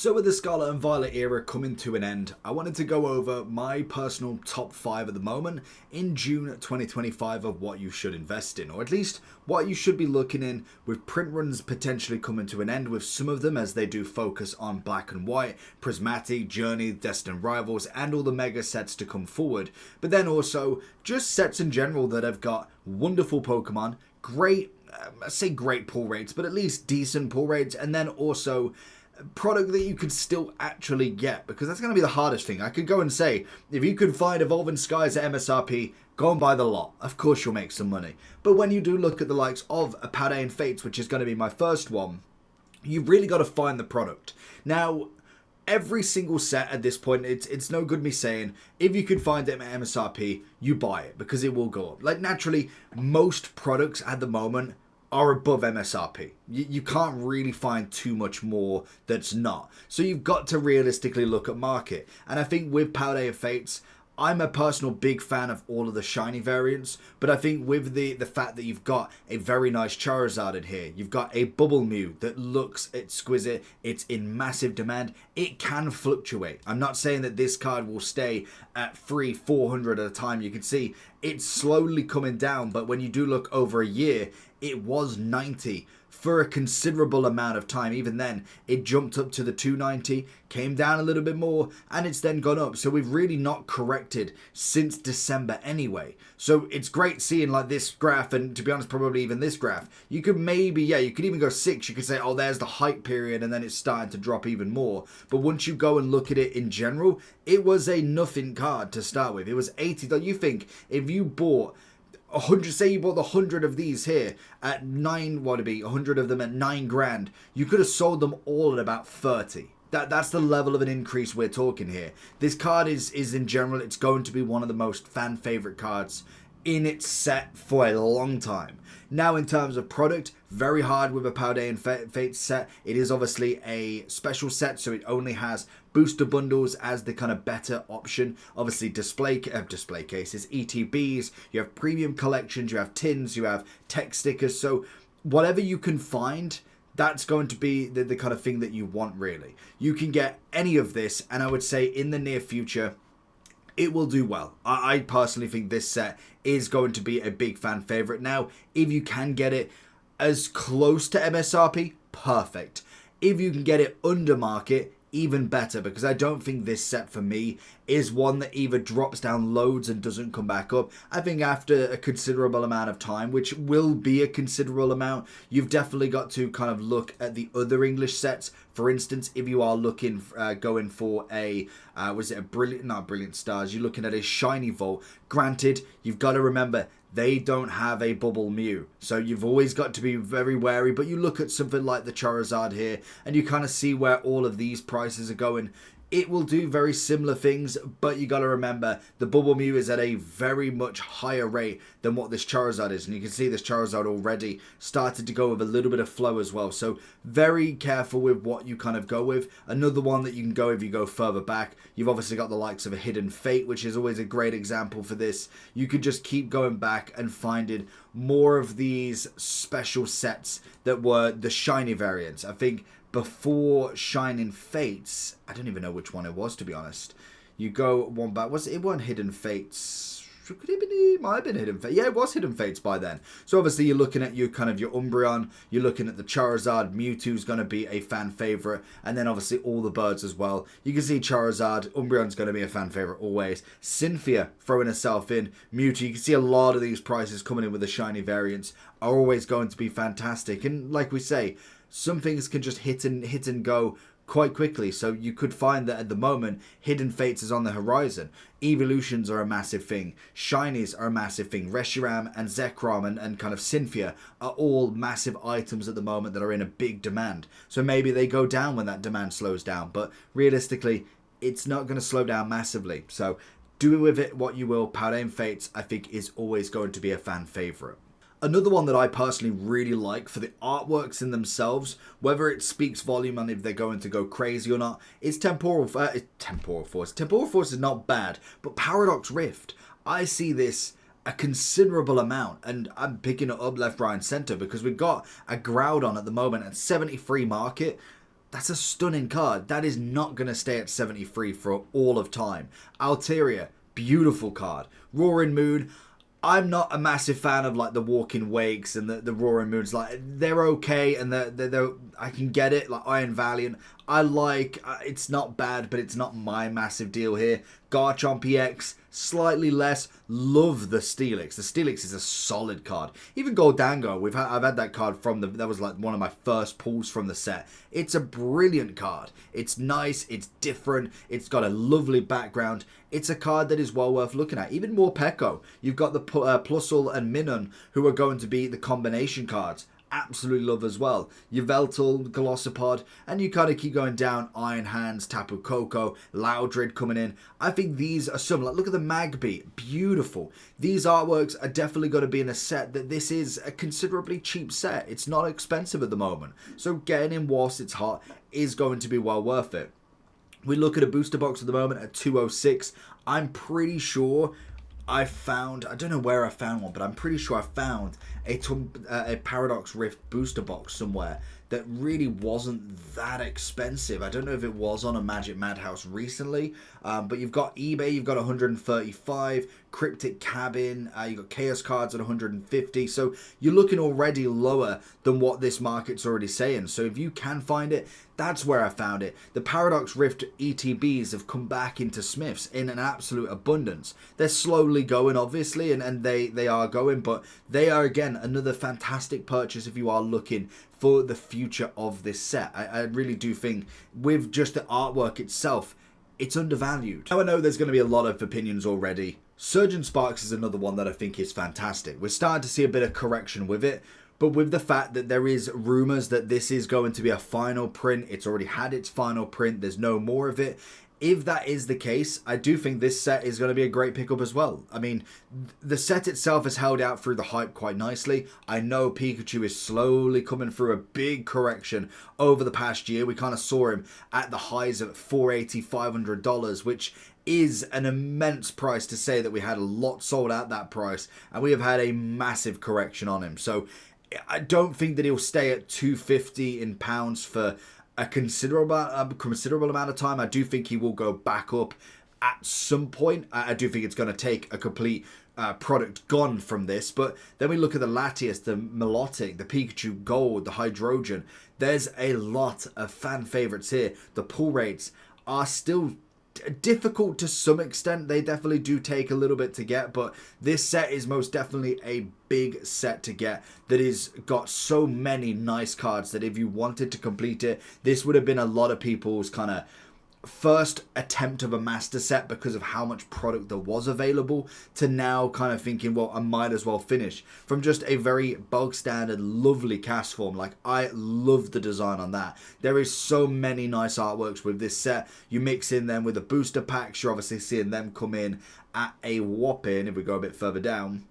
So with the Scarlet and Violet era coming to an end, I wanted to go over my personal top 5 at the moment in June 2025 of what you should invest in, or at least what you should be looking in, with print runs potentially coming to an end with some of them, as they do focus on black and white, prismatic, journey, destined rivals, and all the mega sets to come forward. But then also just sets in general that have got wonderful Pokemon, great, I say great pull rates, but at least decent pull rates, and then also product that you could still actually get, because that's going to be the hardest thing. I could go and say, if you could find Evolving Skies at MSRP, go and buy the lot. Of course you'll make some money. But when you do look at the likes of a Paldean Fates, which is going to be my first one, you've really got to find the product. Now, every single set at this point, it's no good me saying, if you can find it at MSRP, you buy it, because it will go up. Like, naturally, most products at the moment are above MSRP. You can't really find too much more that's not. So you've got to realistically look at market. And I think with Paldean Fates, I'm a personal big fan of all of the shiny variants, but I think with the fact that you've got a very nice Charizard in here, you've got a Bubble Mew that looks exquisite, it's in massive demand, it can fluctuate. I'm not saying that this card will stay at 400 at a time. You can see it's slowly coming down, but when you do look over a year, it was 90 for a considerable amount of time. Even then, it jumped up to the 290, came down a little bit more, and it's then gone up. So we've really not corrected since December anyway. So it's great seeing like this graph, and to be honest, probably even this graph. You could maybe, you could even go 6. You could say, oh, there's the hype period, and then it's starting to drop even more. But once you go and look at it in general, it was a nothing card to start with. It was 80. You think if you bought 100, say you bought the 100 of these here at 100 of them at 9 grand, you could have sold them all at about 30. That's the level of an increase we're talking here. This card is in general, it's going to be one of the most fan favorite cards in its set for a long time. Now, in terms of product, very hard with a Paldean Fates set. It is obviously a special set, so it only has booster bundles as the kind of better option. Obviously, display cases, ETBs, you have premium collections, you have tins, you have tech stickers. So whatever you can find, that's going to be the kind of thing that you want, really. You can get any of this, and I would say in the near future, it will do well. I personally think this set is going to be a big fan favorite. Now, if you can get it as close to MSRP, perfect. If you can get it under market, even better, because I don't think this set for me is one that either drops down loads and doesn't come back up. I think after a considerable amount of time, which will be a considerable amount, you've definitely got to kind of look at the other English sets. For instance, if you are looking going for a Brilliant Stars, you're looking at a shiny Volt. Granted, you've got to remember, they don't have a Bubble Mew, so you've always got to be very wary. But you look at something like the Charizard here, and you kind of see where all of these prices are going. It will do very similar things, but you got to remember, the Bubble Mew is at a very much higher rate than what this Charizard is. And you can see this Charizard already started to go with a little bit of flow as well. So very careful with what you kind of go with. Another one that you can go if you go further back, you've obviously got the likes of a Hidden Fate, which is always a great example for this. You could just keep going back and finding more of these special sets that were the shiny variants. I think before Shining Fates, I don't even know which one it was, to be honest. You go one back, it wasn't Hidden Fates? It might have been Hidden Fates. Yeah, it was Hidden Fates by then. So obviously you're looking at your Umbreon, you're looking at the Charizard, Mewtwo's going to be a fan favorite, and then obviously all the birds as well. You can see Charizard, Umbreon's going to be a fan favorite always. Cynthia throwing herself in, Mewtwo, you can see a lot of these prices coming in with the shiny variants are always going to be fantastic. And like we say, some things can just hit and go quite quickly. So you could find that at the moment, Hidden Fates is on the horizon. Evolutions are a massive thing. Shinies are a massive thing. Reshiram and Zekrom and kind of Cynthia are all massive items at the moment that are in a big demand. So maybe they go down when that demand slows down. But realistically, it's not going to slow down massively. So do with it what you will. Paldean Fates, I think, is always going to be a fan favorite. Another one that I personally really like for the artworks in themselves, whether it speaks volume and if they're going to go crazy or not, is Temporal Force. Temporal Force is not bad, but Paradox Rift, I see this a considerable amount, and I'm picking it up left, right, and centre, because we've got a Groudon at the moment at 73 market. That's a stunning card. That is not going to stay at 73 for all of time. Altaria, beautiful card. Roaring Moon, I'm not a massive fan of like the Walking Wakes and the Roaring Moons. Like, they're okay, and they're I can get it. Like Iron Valiant, I like. It's not bad, but it's not my massive deal here. Garchomp EX, slightly less. Love the Steelix. The Steelix is a solid card. Even Goldango, I've had that card from that was like one of my first pulls from the set. It's a brilliant card. It's nice. It's different. It's got a lovely background. It's a card that is well worth looking at. Even more Peko. You've got the Plusle and Minun, who are going to be the combination cards. Absolutely love as well. Yveltal, Glossopod, and you kind of keep going down. Iron Hands, Tapu Koko, Loudred coming in. I think these are some. Like, look at the Magby, beautiful. These artworks are definitely going to be in a set that this is a considerably cheap set. It's not expensive at the moment, so getting in whilst it's hot is going to be well worth it. We look at a booster box at the moment at 206. I'm pretty sure I don't know where I found one, but I'm pretty sure I found a Paradox Rift booster box somewhere that really wasn't that expensive. I don't know if it was on a Magic Madhouse recently, but you've got eBay, you've got 135, Cryptic Cabin, you've got Chaos Cards at 150, so you're looking already lower than what this market's already saying. So if you can find it, that's where I found it. The Paradox Rift ETBs have come back into Smiths in an absolute abundance. They're slowly going, obviously, and they are going, but they are, again, another fantastic purchase if you are looking for the future of this set. I really do think with just the artwork itself, it's undervalued. Now, I know there's going to be a lot of opinions already. Surgeon Sparks is another one that I think is fantastic. We're starting to see a bit of correction with it, but with the fact that there is rumors that this is going to be a final print, it's already had its final print, there's no more of it. If that is the case, I do think this set is going to be a great pickup as well. I mean, the set itself has held out through the hype quite nicely. I know Pikachu is slowly coming through a big correction over the past year. We kind of saw him at the highs of $480, $500, which is an immense price to say that we had a lot sold at that price, and we have had a massive correction on him. So I don't think that he'll stay at $250 in pounds for a considerable amount of time. I do think he will go back up at some point. I do think it's going to take a complete product gone from this. But then we look at the Latias, the Milotic, the Pikachu Gold, the Hydrogen. There's a lot of fan favorites here. The pull rates are still difficult to some extent. They definitely do take a little bit to get, but this set is most definitely a big set to get that is got so many nice cards that if you wanted to complete it, this would have been a lot of people's kind of first attempt of a master set because of how much product there was available, to now kind of thinking, well, I might as well finish from just a very bog standard lovely cast form. Like, I love the design on that. There is so many nice artworks with this set. You mix in them with the booster packs, you're obviously seeing them come in at a whopping, if we go a bit further down,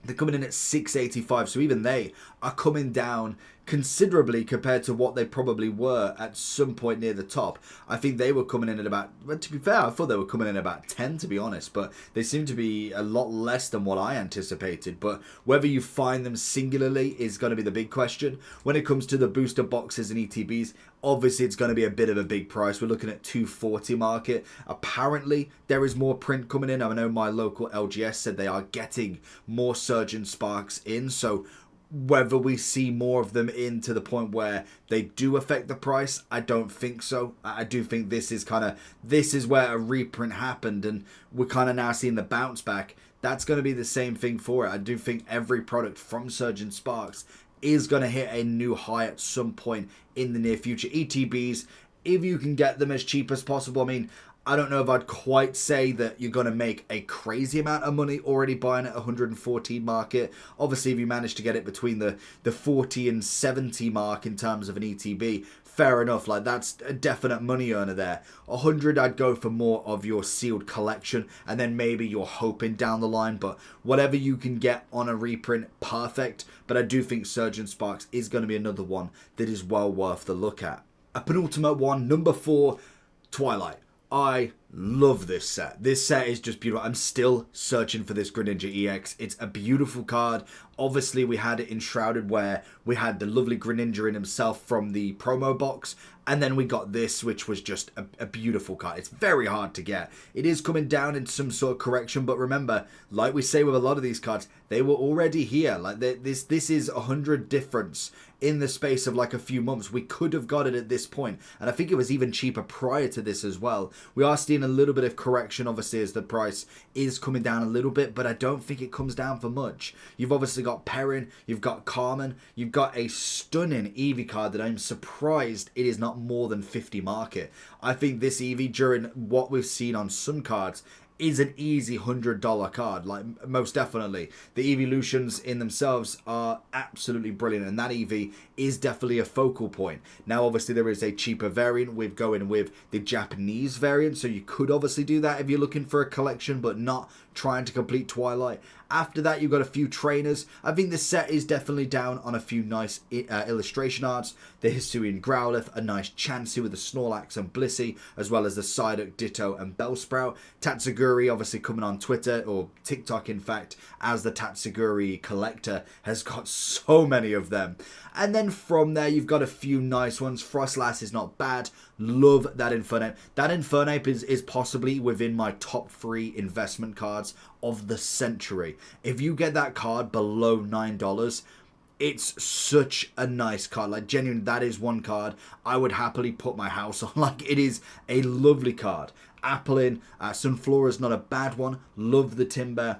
they're coming in at $685, so even they are coming down considerably compared to what they probably were at some point near the top. I think they were coming in at about, well, to be fair, I thought they were coming in at about 10, to be honest, but they seem to be a lot less than what I anticipated. But whether you find them singularly is going to be the big question. When it comes to the booster boxes and ETBs, obviously it's going to be a bit of a big price. We're looking at $240 market. Apparently there is more print coming in. I know my local LGS said they are getting more Surgeon Sparks in, so whether we see more of them in to the point where they do affect the price, I don't think so. I do think this is where a reprint happened, and we're kind of now seeing the bounce back. That's going to be the same thing for it. I do think every product from Surgeon Sparks is going to hit a new high at some point in the near future. ETBs, if you can get them as cheap as possible. I mean, I don't know if I'd quite say that you're going to make a crazy amount of money already buying at 114 market. Obviously, if you manage to get it between the 40 and 70 mark in terms of an ETB, fair enough. Like, that's a definite money earner there. 100, I'd go for more of your sealed collection, and then maybe you're hoping down the line. But whatever you can get on a reprint, perfect. But I do think Surgeon Sparks is going to be another one that is well worth the look at. A penultimate one, number 4, Twilight. I Love this set. This set is just beautiful. I'm still searching for this Greninja EX. It's a beautiful card. Obviously, we had it enshrouded where we had the lovely Greninja in himself from the promo box. And then we got this, which was just a beautiful card. It's very hard to get. It is coming down in some sort of correction. But remember, like we say with a lot of these cards, they were already here. Like this is 100 difference in the space of like a few months. We could have got it at this point, and I think it was even cheaper prior to this as well. We are seeing a little bit of correction, obviously, as the price is coming down a little bit, but I don't think it comes down for much. You've obviously got Perrin, you've got Carmen, you've got a stunning Eevee card that I'm surprised it is not more than 50 market. I think this Eevee, during what we've seen on some cards, is an easy $100 card, like most definitely. The evolutions in themselves are absolutely brilliant, and that Eevee is definitely a focal point. Now, obviously, there is a cheaper variant. We're going with the Japanese variant, so you could obviously do that if you're looking for a collection, but not trying to complete Twilight. After that, you've got a few trainers. I think this set is definitely down on a few nice illustration arts. The Hisuian Growlithe, a nice Chansey with the Snorlax and Blissey, as well as the Psyduck, Ditto, and Bellsprout. Tatsuguri, obviously coming on Twitter, or TikTok in fact, as the Tatsuguri collector, has got so many of them. And then from there, you've got a few nice ones. Frostlass is not bad. Love that Infernape. That Infernape is possibly within my top 3 investment cards of the century. If you get that card below $9, it's such a nice card. Like, genuinely, that is one card I would happily put my house on. Like, it is a lovely card. Applin, Sunflora's not a bad one. Love the Timber.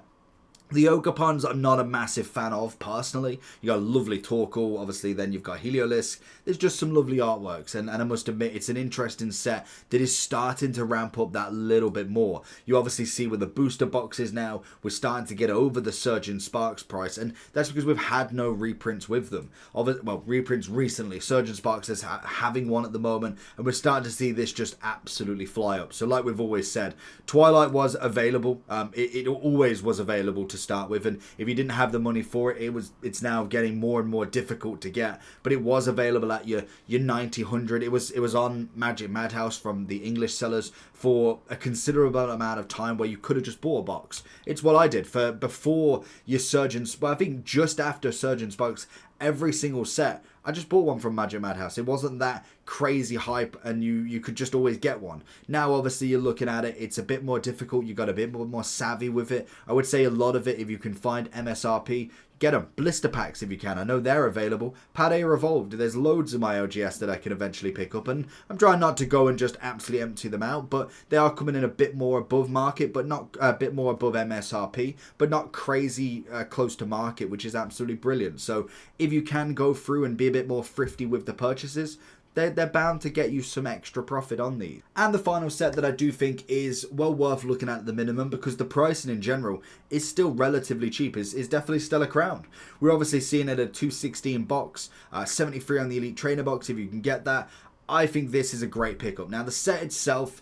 The Ogapons I'm not a massive fan of, personally. You got a lovely Torkoal, obviously, then you've got Heliolisk. There's just some lovely artworks, and I must admit, it's an interesting set that is starting to ramp up that little bit more. You obviously see with the booster boxes now, we're starting to get over the Surgeon Sparks price, and that's because we've had no reprints with them. Well, reprints recently. Surgeon Sparks is having one at the moment, and we're starting to see this just absolutely fly up. So like we've always said, Twilight was available. It always was available to start with, and if you didn't have the money for it, it's now getting more and more difficult to get, but it was available at your 90, 100. It was on Magic Madhouse from the English sellers for a considerable amount of time, where you could have just bought a box. It's what I did for before your Surgeons, but I think just after Surgeon Sparks, every single set I just bought one from Magic Madhouse. It wasn't that crazy hype, and you could just always get one. Now, obviously, you're looking at it, it's a bit more difficult. You got a bit more savvy with it. I would say a lot of it, if you can find MSRP, get them. Blister packs if you can. I know they're available. Paldea Evolved. There's loads of my OGS that I can eventually pick up, and I'm trying not to go and just absolutely empty them out, but they are coming in a bit more above market, but not a bit more above MSRP, but not crazy close to market, which is absolutely brilliant. So if you can go through and be a bit more thrifty with the purchases, they're bound to get you some extra profit on these. And the final set that I do think is well worth looking at the minimum, because the pricing in general is still relatively cheap, is definitely Stellar Crown. We're obviously seeing it at a 216 box, 73 on the Elite Trainer box if you can get that. I think this is a great pickup. Now, the set itself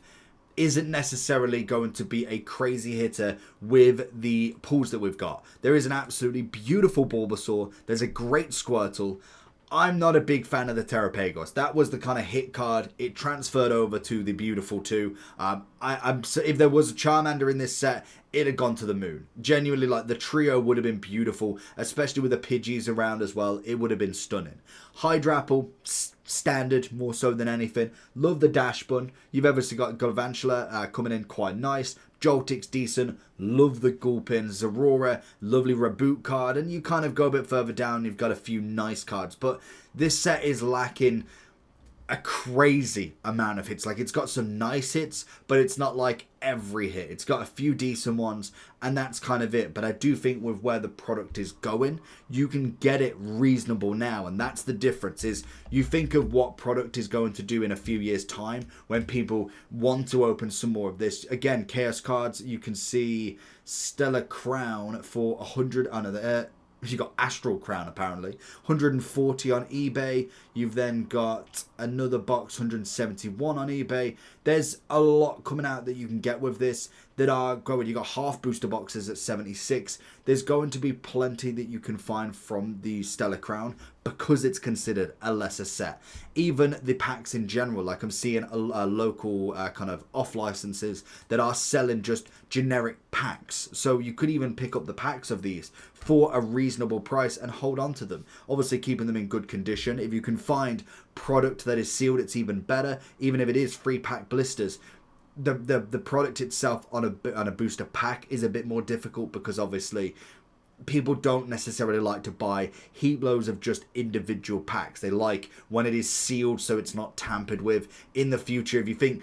isn't necessarily going to be a crazy hitter with the pulls that we've got. There is an absolutely beautiful Bulbasaur. There's a great Squirtle. I'm not a big fan of the Terrapagos. That was the kind of hit card. It transferred over to the Beautiful 2. If there was a Charmander in this set, it had gone to the moon. Genuinely, like, the trio would have been beautiful, especially with the Pidgeys around as well. It would have been stunning. Hydrapple, standard more so than anything. Love the Dash Bun. You've obviously got Galvantula coming in quite nice. Joltik's decent. Love the Gulpin. Zorora, lovely Reboot card. And you kind of go a bit further down, you've got a few nice cards. But this set is lacking a crazy amount of hits. Like, it's got some nice hits, but it's not like every hit. It's got a few decent ones, and that's kind of it. But I do think with where the product is going, you can get it reasonable now, and that's the difference. Is you think of what product is going to do in a few years time when people want to open some more of this. Again, Chaos cards, you can see Stellar Crown for 100 under you got Astral Crown, apparently 140 on eBay. You've then got another box, 171 on eBay. There's a lot coming out that you can get with this. that are going. You got half booster boxes at 76. There's going to be plenty that you can find from the Stellar Crown because it's considered a lesser set. Even the packs in general, like I'm seeing a local kind of off licenses that are selling just generic packs. So you could even pick up the packs of these for a reasonable price and hold on to them. Obviously keeping them in good condition. If you can find product that is sealed, it's even better. Even if it is free pack blisters, the product itself on a booster pack is a bit more difficult because obviously people don't necessarily like to buy heap loads of just individual packs. They like when it is sealed so it's not tampered with. In the future, if you think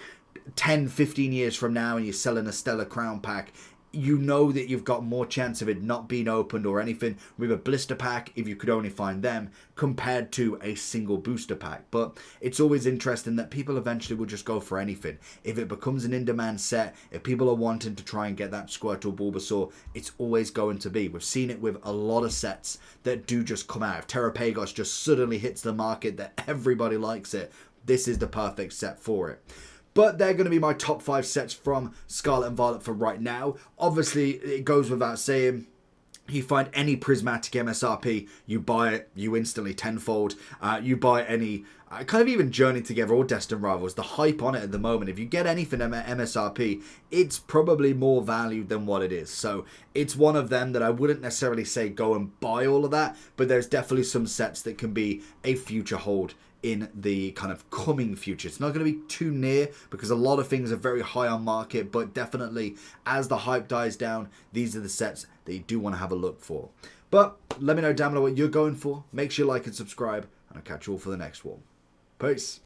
10-15 years from now and you're selling a Stellar Crown pack, you know that you've got more chance of it not being opened or anything with a blister pack if you could only find them compared to a single booster pack. But it's always interesting that people eventually will just go for anything. If it becomes an in-demand set, if people are wanting to try and get that Squirtle Bulbasaur, it's always going to be. We've seen it with a lot of sets that do just come out. If Terrapagos just suddenly hits the market that everybody likes it, this is the perfect set for it. But they're going to be my top 5 sets from Scarlet and Violet for right now. Obviously, it goes without saying, you find any prismatic MSRP, you buy it, you instantly tenfold. You buy any, kind of even Journey Together or Destined Rivals, the hype on it at the moment, if you get anything MSRP, it's probably more valued than what it is. So it's one of them that I wouldn't necessarily say go and buy all of that, but there's definitely some sets that can be a future hold in the kind of coming future. It's not going to be too near because a lot of things are very high on market, but definitely as the hype dies down, these are the sets that you do want to have a look for. But let me know down below what you're going for. Make sure you like and subscribe, and I'll catch you all for the next one. Peace.